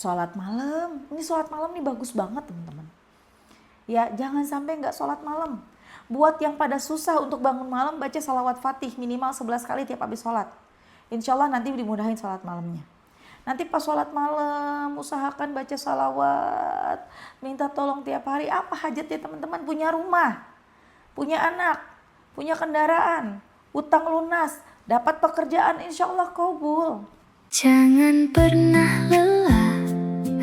sholat malam. Ini sholat malam nih bagus banget teman-teman. Ya jangan sampai nggak sholat malam. Buat yang pada susah untuk bangun malam, baca salawat fatih minimal 11 kali tiap habis sholat. Insya Allah nanti dimudahin sholat malamnya. Nanti pas sholat malam usahakan baca salawat. Minta tolong tiap hari. Apa hajatnya teman-teman? Punya rumah, punya anak, punya kendaraan, utang lunas, dapat pekerjaan, insya Allah kabul. Jangan pernah lelah,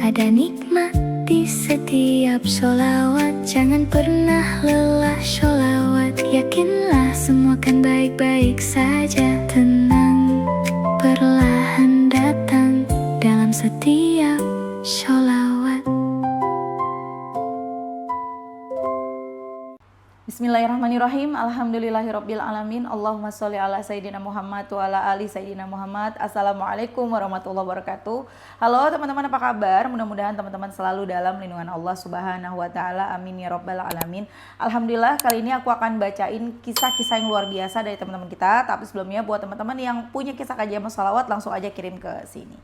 ada nikmat di setiap sholawat. Jangan pernah lelah sholawat, yakinlah semua kan baik-baik saja. Tenang, perlahan datang dalam setiap sholawat. Bismillahirrahmanirrahim. Alhamdulillahirabbil alamin. Allahumma sholli ala sayyidina Muhammad wa ala ali sayyidina Muhammad. Assalamualaikum warahmatullahi wabarakatuh. Halo teman-teman, apa kabar? Mudah-mudahan teman-teman selalu dalam lindungan Allah Subhanahu wa taala. Amin ya rabbal alamin. Alhamdulillah, kali ini aku akan bacain kisah-kisah yang luar biasa dari teman-teman kita. Tapi sebelumnya buat teman-teman yang punya kisah kajian sholawat, langsung aja kirim ke sini.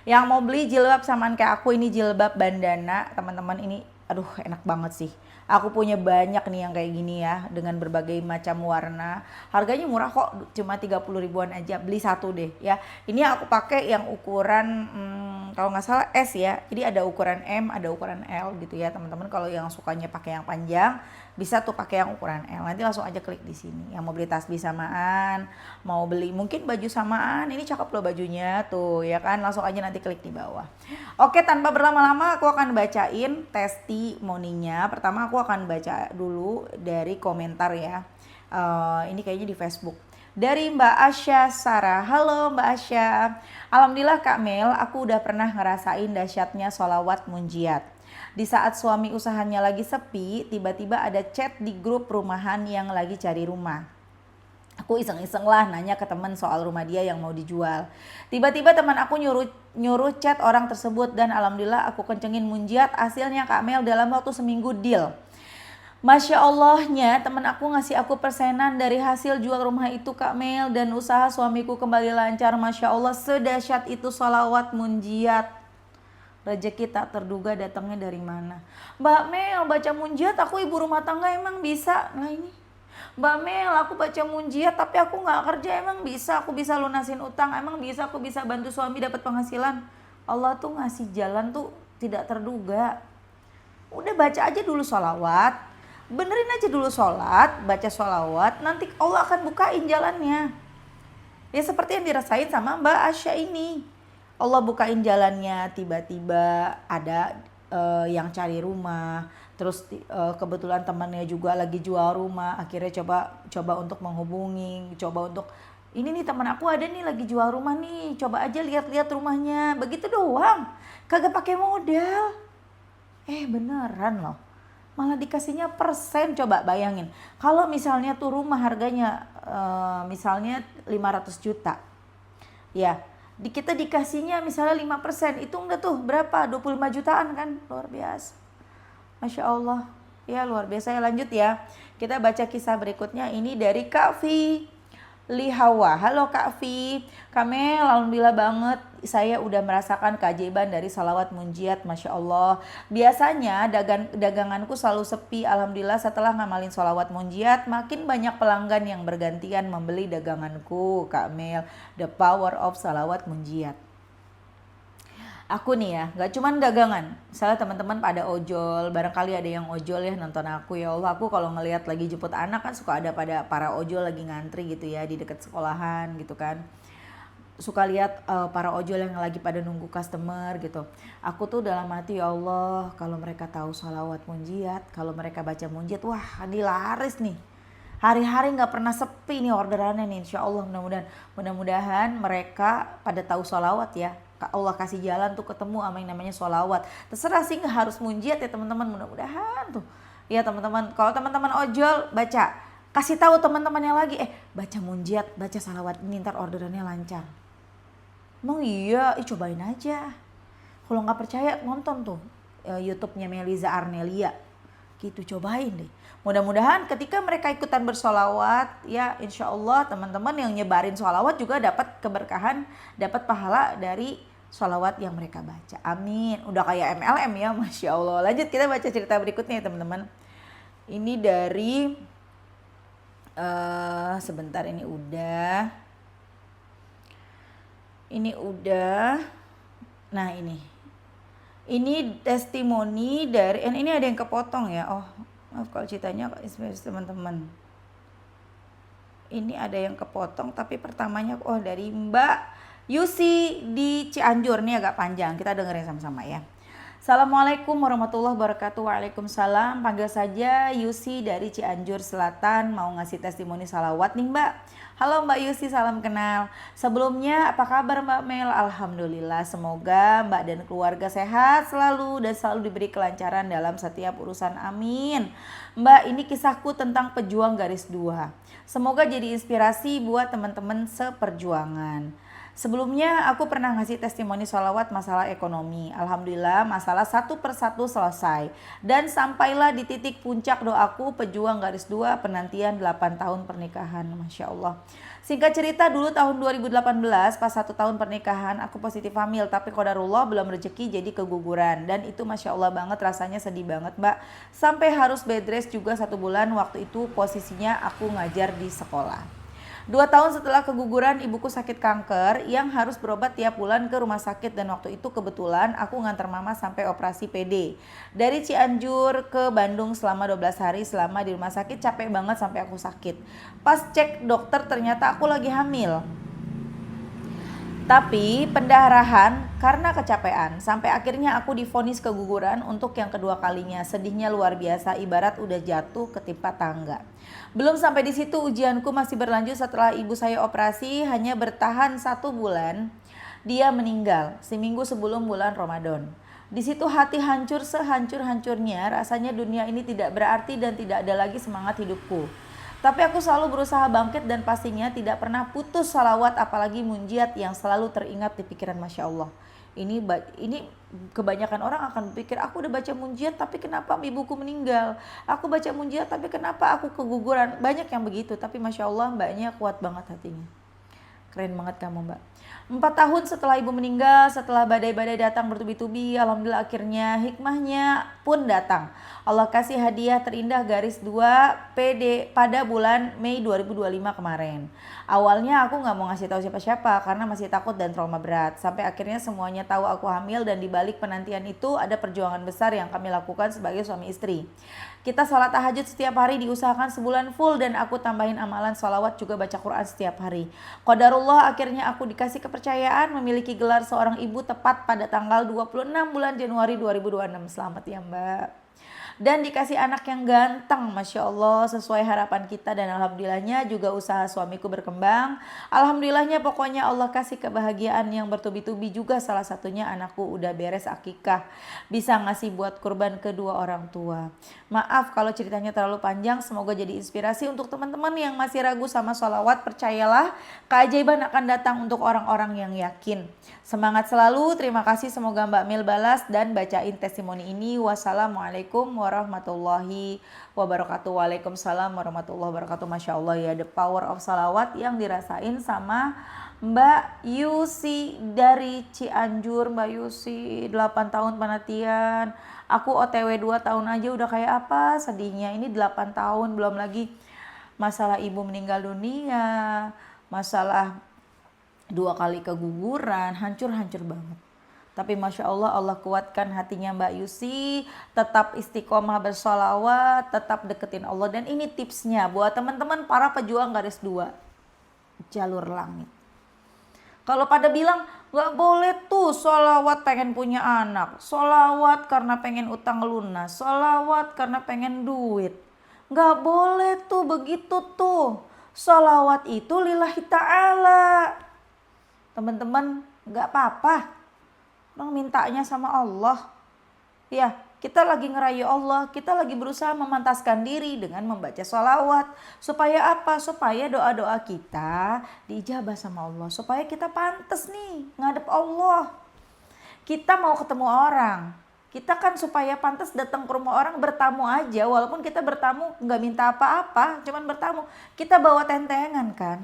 Yang mau beli jilbab samaan kayak aku, ini jilbab bandana teman-teman, ini aduh enak banget sih. Aku punya banyak nih yang kayak gini ya, dengan berbagai macam warna. Harganya murah kok, cuma 30 ribuan aja. Beli satu deh ya. Ini aku pakai yang ukuran kalau nggak salah S ya. Jadi ada ukuran M, ada ukuran L gitu ya teman-teman. Kalau yang sukanya pakai yang panjang, bisa tuh pakai yang ukuran L. Nanti langsung aja klik di sini. Yang mau beli tasbih samaan, mau beli mungkin baju samaan, ini cakep loh bajunya tuh ya kan. Langsung aja nanti klik di bawah. Oke, tanpa berlama-lama aku akan bacain testimoninya. Pertama aku akan baca dulu dari komentar ya. Ini kayaknya di Facebook. Dari Mbak Asya Sarah. Halo Mbak Asya. Alhamdulillah Kak Mel, aku udah pernah ngerasain dahsyatnya sholawat munjiat. Di saat suami usahanya lagi sepi, tiba-tiba ada chat di grup rumahan yang lagi cari rumah. Aku iseng-iseng lah nanya ke teman soal rumah dia yang mau dijual. Tiba-tiba teman aku nyuruh chat orang tersebut dan alhamdulillah aku kencengin munjiat. Hasilnya Kak Mel dalam waktu seminggu deal. Masya Allahnya teman aku ngasih aku persenan dari hasil jual rumah itu Kak Mel, dan usaha suamiku kembali lancar. Masya Allah, sedahsyat itu sholawat munjiat. Rezeki tak terduga datangnya dari mana? Mbak Mel, baca munjiat aku ibu rumah tangga emang bisa? Nah ini Mbak Mel, aku baca munjiat tapi aku gak kerja, emang bisa? Aku bisa lunasin utang, emang bisa? Aku bisa bantu suami dapat penghasilan? Allah tuh ngasih jalan tuh tidak terduga. Udah baca aja dulu sholawat, benerin aja dulu sholat, baca sholawat, nanti Allah akan bukain jalannya. Ya seperti yang dirasain sama Mbak Asya ini. Allah bukain jalannya, tiba-tiba ada yang cari rumah. Terus kebetulan temannya juga lagi jual rumah, akhirnya coba untuk menghubungi, coba untuk ini nih teman aku ada nih lagi jual rumah nih, coba aja lihat-lihat rumahnya. Begitu doang, kagak pakai modal. Beneran loh, malah dikasihnya persen. Coba bayangin kalau misalnya tuh rumah harganya misalnya 500 juta ya, kita dikasihnya misalnya 5%, itu udah tuh berapa, 25 jutaan kan. Luar biasa, Masya Allah ya, luar biasa ya. Lanjut ya, kita baca kisah berikutnya. Ini dari Kak Vi Lihawa. Halo Kak Vi. Kamel, alhamdulillah banget saya udah merasakan keajaiban dari salawat munjiat. Masya Allah, biasanya daganganku selalu sepi. Alhamdulillah setelah ngamalin salawat munjiat, makin banyak pelanggan yang bergantian membeli daganganku. Kak Mel, the power of salawat munjiat. Aku nih ya, gak cuman dagangan. Misalnya teman-teman pada ojol, barangkali ada yang ojol ya nonton aku. Ya Allah, aku kalau ngelihat lagi jemput anak kan suka ada pada para ojol lagi ngantri gitu ya di dekat sekolahan gitu kan. Suka lihat para ojol yang lagi pada nunggu customer gitu. Aku tuh dalam hati, ya Allah, kalau mereka tahu sholawat munjiat, kalau mereka baca munjiat, wah ini laris nih. Hari-hari gak pernah sepi nih orderannya nih, insya Allah. Mudah-mudahan mereka pada tahu sholawat ya. Allah kasih jalan tuh ketemu sama yang namanya sholawat. Terserah sih, gak harus munjiat ya teman-teman, mudah-mudahan tuh ya teman-teman. Kalau teman-teman ojol, baca, kasih tahu teman-temannya lagi, baca munjiat, baca sholawat ini, ntar orderannya lancar. Emang iya, cobain aja. Kalau gak percaya nonton tuh YouTube-nya Meliza Arnelia gitu, cobain deh. Mudah-mudahan ketika mereka ikutan bersolawat ya, insya Allah teman-teman yang nyebarin solawat juga dapat keberkahan, dapat pahala dari sholawat yang mereka baca. Amin. Udah kayak MLM ya, Masya Allah. Lanjut kita baca cerita berikutnya ya teman-teman. Ini dari sebentar, ini udah. Nah ini testimoni dari, ini ada yang kepotong ya. Oh maaf kalau ceritanya teman-teman. Ini ada yang kepotong tapi pertamanya dari Mbak Yusi di Cianjur. Nih agak panjang, kita dengerin sama-sama ya. Assalamualaikum warahmatullahi wabarakatuh. Waalaikumsalam. Panggil saja Yusi dari Cianjur Selatan. Mau ngasih testimoni salawat nih Mbak. Halo Mbak Yusi, salam kenal. Sebelumnya apa kabar Mbak Mel? Alhamdulillah, semoga Mbak dan keluarga sehat selalu dan selalu diberi kelancaran dalam setiap urusan, amin. Mbak, ini kisahku tentang pejuang garis 2. Semoga jadi inspirasi buat teman-teman seperjuangan. Sebelumnya aku pernah ngasih testimoni sholawat masalah ekonomi. Alhamdulillah masalah satu persatu selesai. Dan sampailah di titik puncak doaku pejuang garis 2 penantian 8 tahun pernikahan. Masya Allah. Singkat cerita dulu tahun 2018 pas 1 tahun pernikahan aku positif hamil. Tapi qadarullah belum rezeki jadi keguguran. Dan itu Masya Allah banget, rasanya sedih banget Mbak. Sampai harus bed rest juga 1 bulan, waktu itu posisinya aku ngajar di sekolah. 2 tahun setelah keguguran ibuku sakit kanker yang harus berobat tiap bulan ke rumah sakit, dan waktu itu kebetulan aku nganter mama sampai operasi PD. Dari Cianjur ke Bandung selama 12 hari selama di rumah sakit, capek banget sampai aku sakit. Pas cek dokter ternyata aku lagi hamil. Tapi pendarahan karena kecapean. Sampai akhirnya aku divonis keguguran untuk yang kedua kalinya. Sedihnya luar biasa, ibarat udah jatuh ketimpa tangga. Belum sampai di situ, ujianku masih berlanjut setelah ibu saya operasi. Hanya bertahan 1 bulan, dia meninggal seminggu sebelum bulan Ramadan. Di situ hati hancur sehancur-hancurnya. Rasanya dunia ini tidak berarti dan tidak ada lagi semangat hidupku. Tapi aku selalu berusaha bangkit dan pastinya tidak pernah putus salawat, apalagi munjiat yang selalu teringat di pikiran. Masya Allah. Ini kebanyakan orang akan berpikir, aku udah baca munjiat tapi kenapa ibuku meninggal? Aku baca munjiat tapi kenapa aku keguguran? Banyak yang begitu, tapi Masya Allah mbaknya kuat banget hatinya. Keren banget kamu Mbak. 4 tahun setelah ibu meninggal, setelah badai-badai datang bertubi-tubi, alhamdulillah akhirnya hikmahnya pun datang. Allah kasih hadiah terindah garis 2 PD pada bulan Mei 2025 kemarin. Awalnya aku gak mau ngasih tahu siapa-siapa karena masih takut dan trauma berat. Sampai akhirnya semuanya tahu aku hamil, dan di balik penantian itu ada perjuangan besar yang kami lakukan sebagai suami istri. Kita sholat tahajud setiap hari diusahakan sebulan full, dan aku tambahin amalan sholawat juga baca Quran setiap hari. Qadarullah akhirnya aku dikasih kepercayaan memiliki gelar seorang ibu tepat pada tanggal 26 bulan Januari 2026. Selamat ya Mbak. Dan dikasih anak yang ganteng, Masya Allah, sesuai harapan kita, dan alhamdulillahnya juga usaha suamiku berkembang. Alhamdulillahnya pokoknya Allah kasih kebahagiaan yang bertubi-tubi juga, salah satunya anakku udah beres akikah, bisa ngasih buat kurban kedua orang tua. Maaf kalau ceritanya terlalu panjang, semoga jadi inspirasi untuk teman-teman yang masih ragu sama sholawat. Percayalah, keajaiban akan datang untuk orang-orang yang yakin. Semangat selalu, terima kasih, semoga Mbak Mel balas dan bacain testimoni ini. Wassalamualaikum warahmatullahi wabarakatuh. Waalaikumsalam warahmatullahi wabarakatuh. Masya Allah ya, the power of salawat yang dirasain sama Mbak Yusi dari Cianjur. Mbak Yusi 8 tahun penantian, aku OTW 2 tahun aja udah kayak apa sedihnya, ini 8 tahun, belum lagi masalah ibu meninggal dunia, masalah 2 kali keguguran, hancur-hancur banget. Tapi Masya Allah, Allah kuatkan hatinya Mbak Yusi, tetap istiqomah bersolawat, tetap deketin Allah. Dan ini tipsnya buat teman-teman para pejuang garis 2, jalur langit. Kalau pada bilang, gak boleh tuh solawat pengen punya anak, solawat karena pengen utang lunas, solawat karena pengen duit. Gak boleh tuh begitu tuh. Solawat itu lillahi ta'ala. Teman-teman, gak apa-apa. Orang mintanya sama Allah. Ya, kita lagi ngerayu Allah, kita lagi berusaha memantaskan diri dengan membaca sholawat. Supaya apa? Supaya doa-doa kita diijabah sama Allah. Supaya kita pantas nih ngadep Allah. Kita mau ketemu orang. Kita kan supaya pantas datang ke rumah orang, bertamu aja. Walaupun kita bertamu gak minta apa-apa, cuman bertamu. Kita bawa tentengan kan.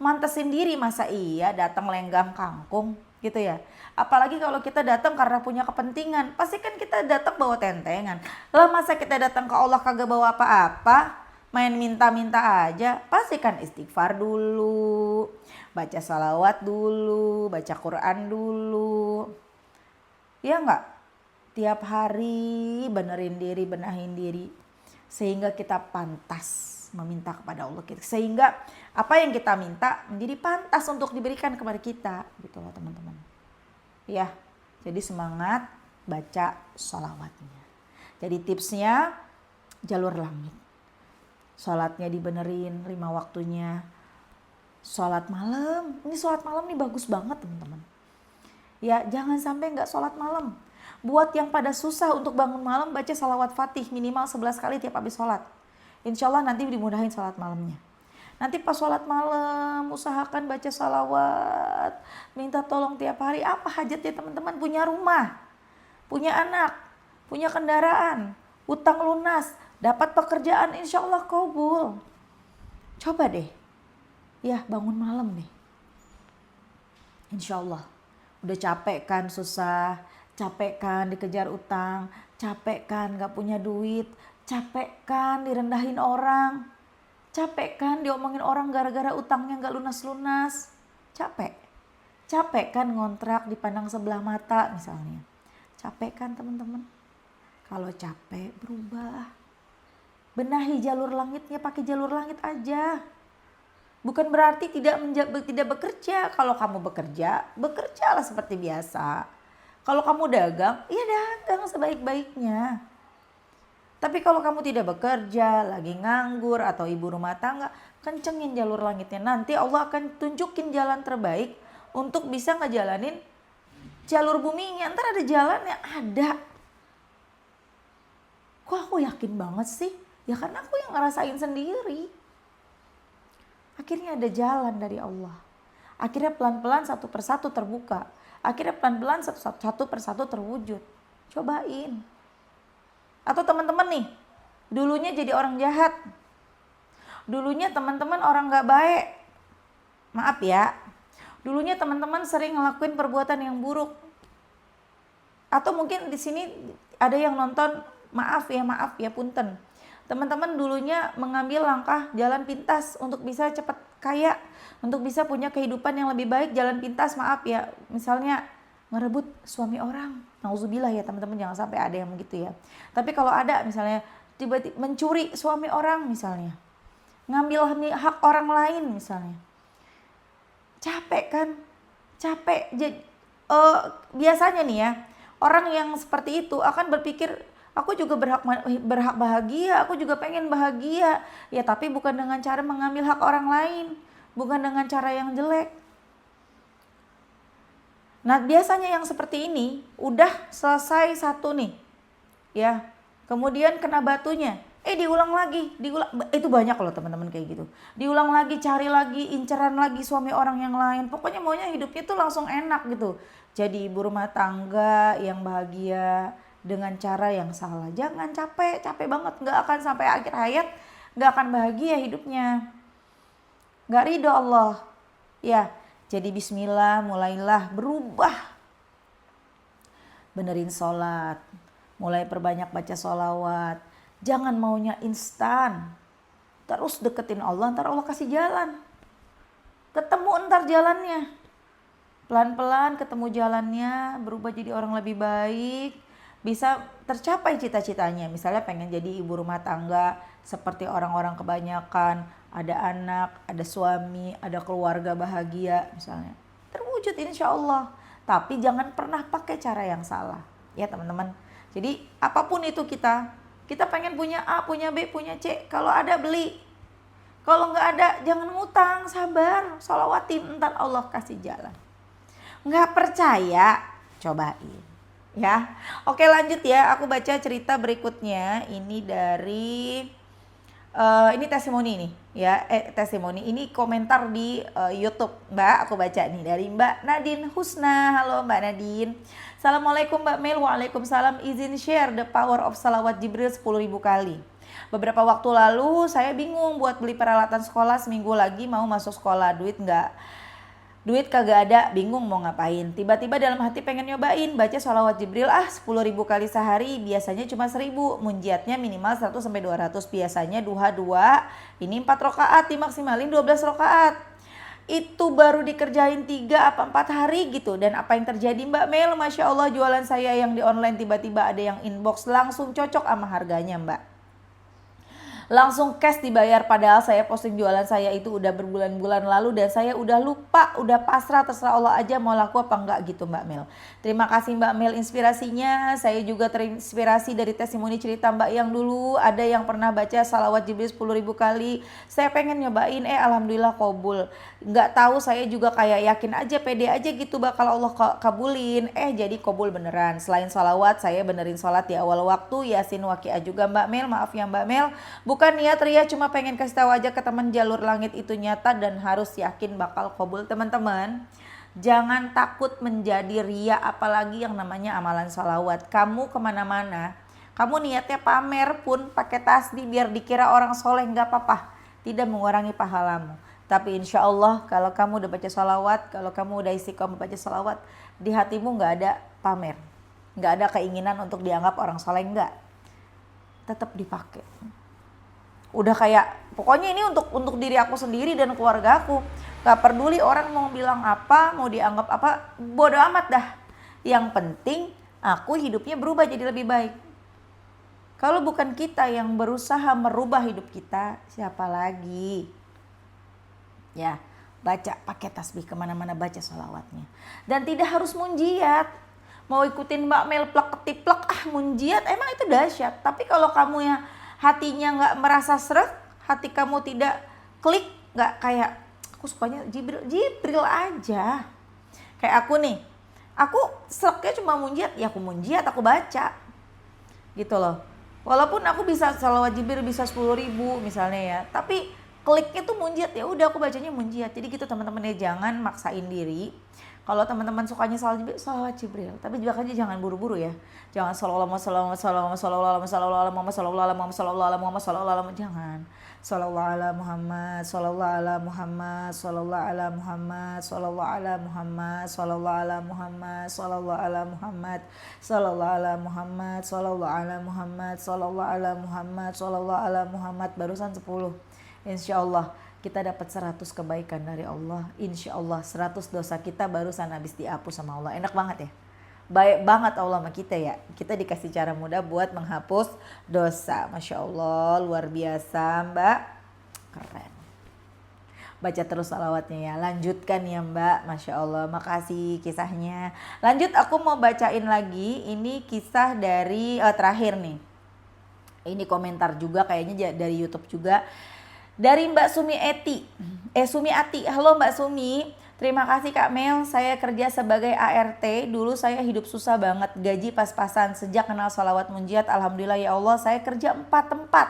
Mantesin diri, masa iya datang lenggang kangkung. gitu ya. Apalagi kalau kita datang karena punya kepentingan, pasti kan kita datang bawa tentengan. Lah masa kita datang ke Allah kagak bawa apa-apa, main minta-minta aja? Pasti kan istighfar dulu, baca salawat dulu, baca Quran dulu. Ya enggak? Tiap hari benerin diri, benahin diri. Sehingga kita pantas meminta kepada Allah. Sehingga apa yang kita minta menjadi pantas untuk diberikan kepada kita. Gitu loh teman-teman. Ya, jadi semangat baca sholawatnya. Jadi tipsnya jalur langit. Sholatnya dibenerin 5 waktunya. Sholat malam, ini sholat malam nih bagus banget teman-teman. Ya jangan sampai nggak sholat malam. Buat yang pada susah untuk bangun malam, baca salawat fatih minimal 11 kali tiap habis sholat. Insya Allah nanti dimudahin sholat malamnya. Nanti pas sholat malam usahakan baca salawat, minta tolong tiap hari. Apa hajatnya teman-teman? Punya rumah, punya anak, punya kendaraan, utang lunas, dapat pekerjaan, insya Allah kabul. Coba deh, ya bangun malam nih. Insya Allah. Udah capek kan susah, capek kan dikejar utang, capek kan gak punya duit, capek kan direndahin orang. Capek kan diomongin orang gara-gara utangnya gak lunas-lunas. Capek. Capek kan ngontrak dipandang sebelah mata misalnya. Capek kan teman-teman? Kalau capek berubah. Benahi jalur langitnya, pakai jalur langit aja. Bukan berarti tidak bekerja. Kalau kamu bekerja, bekerjalah seperti biasa. Kalau kamu dagang, ya dagang sebaik-baiknya. Tapi kalau kamu tidak bekerja, lagi nganggur atau ibu rumah tangga, kencengin jalur langitnya. Nanti Allah akan tunjukin jalan terbaik untuk bisa ngejalanin jalur buminya. Ntar ada jalannya, ada. Kok aku yakin banget sih? Ya karena aku yang ngerasain sendiri. Akhirnya ada jalan dari Allah. Akhirnya pelan-pelan satu persatu terbuka. Akhirnya pelan-pelan satu persatu terwujud. Cobain. Atau teman-teman nih, dulunya jadi orang jahat. Dulunya teman-teman orang gak baik. Maaf ya. Dulunya teman-teman sering ngelakuin perbuatan yang buruk. Atau mungkin di sini ada yang nonton, maaf ya punten. Teman-teman dulunya mengambil langkah jalan pintas untuk bisa cepat kaya, untuk bisa punya kehidupan yang lebih baik, jalan pintas, maaf ya. Misalnya ngerebut suami orang. Nauzubillah ya teman-teman, jangan sampai ada yang begitu ya. Tapi kalau ada misalnya tiba-tiba mencuri suami orang misalnya. Ngambil hak orang lain misalnya. Capek kan? Capek. Biasanya nih ya, orang yang seperti itu akan berpikir, aku juga berhak bahagia, aku juga pengen bahagia. Ya tapi bukan dengan cara mengambil hak orang lain. Bukan dengan cara yang jelek. Nah biasanya yang seperti ini udah selesai satu nih, ya, kemudian kena batunya, diulang lagi, itu banyak loh teman-teman kayak gitu, diulang lagi, cari lagi, inceran lagi suami orang yang lain, pokoknya maunya hidupnya tuh langsung enak gitu, jadi ibu rumah tangga yang bahagia dengan cara yang salah. Jangan capek banget, nggak akan sampai akhir hayat, nggak akan bahagia hidupnya, nggak ridho Allah, ya. Jadi bismillah, mulailah berubah. Benerin sholat, mulai perbanyak baca sholawat. Jangan maunya instan. Terus deketin Allah, ntar Allah kasih jalan. Ketemu ntar jalannya. Pelan-pelan ketemu jalannya, berubah jadi orang lebih baik. Bisa tercapai cita-citanya. Misalnya pengen jadi ibu rumah tangga seperti orang-orang kebanyakan. Ada anak, ada suami, ada keluarga bahagia misalnya. Terwujud insya Allah. Tapi jangan pernah pakai cara yang salah. Ya teman-teman. Jadi apapun itu kita pengen punya A, punya B, punya C. Kalau ada beli. Kalau nggak ada jangan ngutang, sabar. Sholawatin, ntar Allah kasih jalan. Nggak percaya, cobain. Ya, oke lanjut ya. Aku baca cerita berikutnya. Ini dari... ini testimoni nih ya, testimoni ini komentar di YouTube Mbak, aku baca nih dari Mbak Nadine Husna. Halo Mbak Nadine. Assalamualaikum Mbak Mel. Waalaikumsalam. Izin share the power of salawat Jibril 10.000 kali. Beberapa waktu lalu saya bingung buat beli peralatan sekolah, seminggu lagi mau masuk sekolah, duit nggak Duit kagak ada, bingung mau ngapain. Tiba-tiba dalam hati pengen nyobain baca sholawat Jibril 10.000 kali sehari, biasanya cuma 1.000. Munjiatnya minimal 100-200, biasanya duha 2, ini 4 rakaat, dimaksimalin 12 rakaat. Itu baru dikerjain 3 apa 4 hari gitu. Dan apa yang terjadi Mbak Mel? Masya Allah, jualan saya yang di online tiba-tiba ada yang inbox langsung cocok sama harganya Mbak. Langsung cash dibayar, padahal saya posting jualan saya itu udah berbulan-bulan lalu dan saya udah lupa, udah pasrah, terserah Allah aja mau laku apa enggak gitu Mbak Mel. Terima kasih Mbak Mel inspirasinya. Saya juga terinspirasi dari testimoni cerita Mbak yang dulu ada yang pernah baca salawat Jibril 10.000 kali. Saya pengen nyobain, alhamdulillah kabul. Nggak tahu, saya juga kayak yakin aja, pede aja gitu bakal Allah kabulin. Jadi kabul beneran. Selain salawat, saya benerin sholat di awal waktu, Yasin Waqiah juga Mbak Mel. Maaf ya Mbak Mel, bukan niat ria, cuma pengen kasih tahu aja ke teman, jalur langit itu nyata dan harus yakin bakal kabul. Teman-teman, jangan takut menjadi ria, apalagi yang namanya amalan salawat. Kamu kemana-mana, kamu niatnya pamer pun pakai tasbih biar dikira orang soleh, nggak apa-apa, tidak mengurangi pahalamu. Tapi insya Allah kalau kamu udah baca salawat, kalau kamu udah istiqomah baca salawat, di hatimu nggak ada pamer, nggak ada keinginan untuk dianggap orang soleh, nggak, tetap dipakai. Udah kayak pokoknya ini untuk diri aku sendiri dan keluarga aku. Gak peduli orang mau bilang apa, mau dianggap apa, bodo amat dah. Yang penting aku hidupnya berubah jadi lebih baik. Kalau bukan kita yang berusaha merubah hidup kita, siapa lagi? Ya, baca pakai tasbih kemana-mana, baca sholawatnya. Dan tidak harus munjiat. Mau ikutin Mbak Mel plek ketiplek, munjiat emang itu dahsyat. Tapi kalau kamu ya hatinya nggak merasa seret, hati kamu tidak klik, nggak kayak aku sukanya Jibril aja. Kayak aku nih, aku seretnya cuma munjiat, ya aku munjiat, aku baca gitu loh. Walaupun aku bisa sholawat Jibril bisa 10.000 misalnya ya, tapi kliknya tuh munjiat, ya udah aku bacanya munjiat. Jadi gitu teman-teman ya, jangan maksain diri. Kalau teman-teman sukanya sholawat Jibril, tapi juga aja jangan buru-buru ya. Jangan sallallahu jangan. Sallallahu ala Muhammad, sallallahu ala Muhammad, sallallahu ala Muhammad, sallallahu ala Muhammad, sallallahu ala Muhammad, sallallahu ala Muhammad, sallallahu ala Muhammad, sallallahu ala Muhammad, sallallahu ala Muhammad, sallallahu ala Muhammad, barusan 10. Insya Allah kita dapat 100 kebaikan dari Allah. Insya Allah 100 dosa kita barusan habis dihapus sama Allah. Enak banget ya. Baik banget Allah sama kita ya. Kita dikasih cara mudah buat menghapus dosa. Masya Allah, luar biasa Mbak. Keren. Baca terus salawatnya ya. Lanjutkan ya Mbak. Masya Allah, makasih kisahnya. Lanjut, aku mau bacain lagi. Ini kisah dari terakhir nih. Ini komentar juga kayaknya dari YouTube juga. Dari Mbak Sumi Ati. Halo Mbak Sumi, terima kasih Kak Mel. Saya kerja sebagai ART. Dulu saya hidup susah banget, gaji pas-pasan. Sejak kenal salawat munjiat, alhamdulillah ya Allah, saya kerja 4 tempat.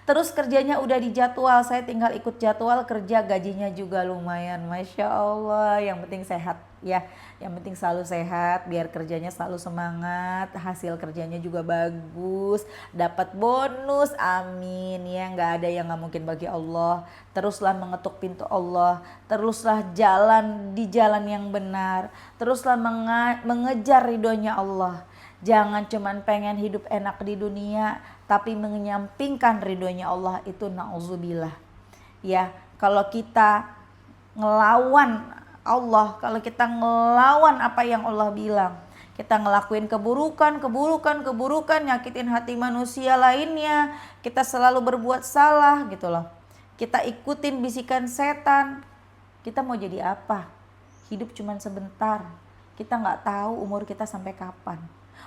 Terus kerjanya udah dijadwal, saya tinggal ikut jadwal kerja, gajinya juga lumayan. Masya Allah, yang penting sehat ya. Yang penting selalu sehat, biar kerjanya selalu semangat, hasil kerjanya juga bagus, dapat bonus, amin ya. Nggak ada yang nggak mungkin bagi Allah. Teruslah mengetuk pintu Allah, teruslah jalan di jalan yang benar, teruslah mengejar ridhonya Allah. Jangan cuman pengen hidup enak di dunia, tapi menyampingkan ridhonya Allah, itu na'udzubillah. Ya, kalau kita ngelawan Allah, kalau kita ngelawan apa yang Allah bilang, kita ngelakuin keburukan, nyakitin hati manusia lainnya, kita selalu berbuat salah gitu loh. Kita ikutin bisikan setan, kita mau jadi apa? Hidup cuman sebentar, kita nggak tahu umur kita sampai kapan.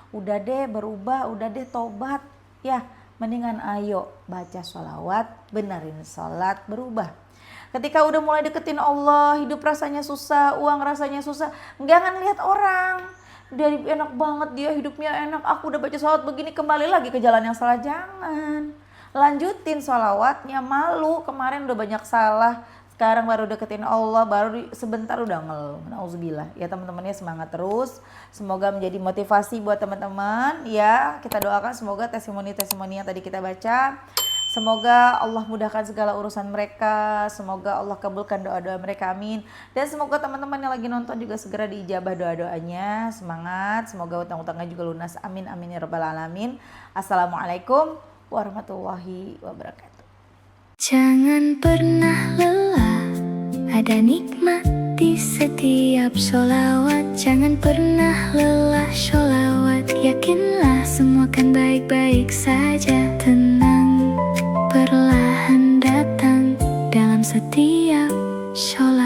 Udah deh berubah, udah deh tobat ya. Mendingan ayo baca sholawat, benerin sholat, berubah. Ketika udah mulai deketin Allah, hidup rasanya susah, uang rasanya susah, jangan lihat orang. Dia enak banget, dia hidupnya enak, aku udah baca sholawat begini, kembali lagi ke jalan yang salah. Jangan. Lanjutin sholawatnya, malu kemarin udah banyak salah, sekarang baru deketin Allah, baru sebentar udah ngeluh. Nauzubillah. Ya teman-temannya, semangat terus. Semoga menjadi motivasi buat teman-teman ya. Kita doakan semoga testimoni-testimoni yang tadi kita baca Semoga Allah mudahkan segala urusan mereka, semoga Allah kabulkan doa-doa mereka, amin. Dan semoga teman-teman yang lagi nonton juga segera diijabah doa-doanya. Semangat, semoga utang-utangnya juga lunas, amin amin ya rabbal alamin. Assalamualaikum warahmatullahi wabarakatuh. Jangan pernah lelah, ada nikmat di setiap sholawat. Jangan pernah lelah sholawat, yakinlah semua kan baik-baik saja. Tenang, perlahan datang dalam setiap sholawat.